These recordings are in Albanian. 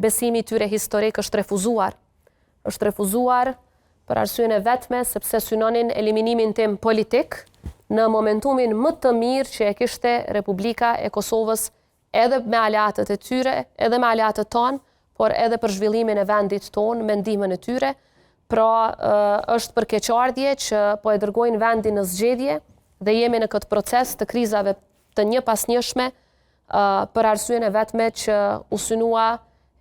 besimi tyre historik është refuzuar. Është refuzuar për arsyen e vetme sepse synonin eliminimin tim politik në momentumin më të mirë që e kishte Republika e Kosovës edhe me aleatët e tyre, edhe me aleatët tonë, por edhe për zhvillimin e vendit tonë me ndihmën e tyre. Pra është për keqardhje që po e dërgojnë vendin në zgjedhje dhe jemi në këtë proces të krizave të një pas njëshme për arsyen e vetme që u synua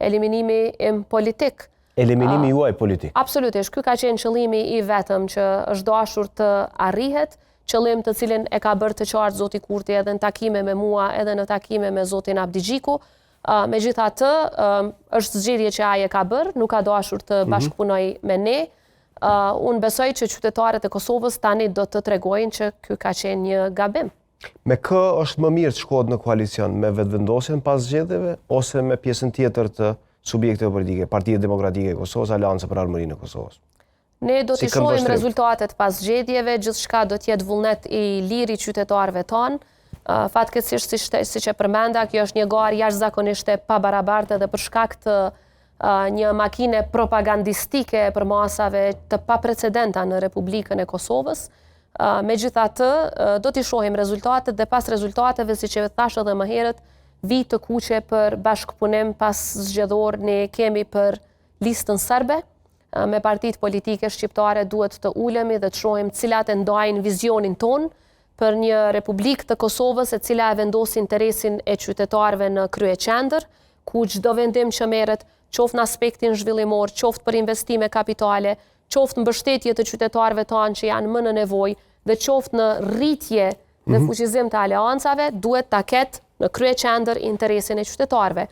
eliminimi im politik. Eliminimi juaj politik? Absolutisht. Ky ka qenë qëllimi i vetëm që është dashur të arrihet, qëllim të cilin e ka bërë të qartë zoti Kurti edhe në takime me mua, edhe në takime me zotin Abdi Gjiku. Megjithatë, është zgjedhje që ai e ka bërë, nuk ka dashur të bashkëpunoj me ne. Unë besoj që qytetarët e Kosovës tani do të tregojnë që ky ka qenë një gabim. Me kë është më mirë të shkohet në koalicion, me vetëvendosjen pas zgjedhjeve ose me pjesën tjetër të subjekteve politike, Partia Demokratike e Kosovës, Aleanca për Armërinë e Kosovës? Ne do të shohim rezultatet pas zgjedhjeve, gjithçka do të jetë vullnet i lirë i qytetarëve tonë. Fatkeqësisht siç e përmenda, kjo është një garë jashtëzakonisht e pabarabartë edhe për shkak të një makine propagandistike për masave të paprecedenta në Republikën e Kosovës. Megjithatë, do t'i shohim rezultatet dhe pas rezultateve, siç e thash edhe më herët, vit të kuqe për bashkëpunim pas zgjedhor ne kemi për listën serbe. Me partitë politike shqiptare duhet të ulemi dhe të shohim cilat e ndajnë vizionin ton për një Republikë të Kosovës e cila e vendos interesin e qytetarëve në kryeqendër, ku çdo vendim që merret, qoftë në aspektin zhvillimor, qoftë për investime kapitale, qoftë në mbështetje të qytetarëve tanë që janë më në nevojë dhe qoftë në rritje dhe fuqizim të aleancave, duhet ta ketë në kryeqendër interesin e qytetarëve.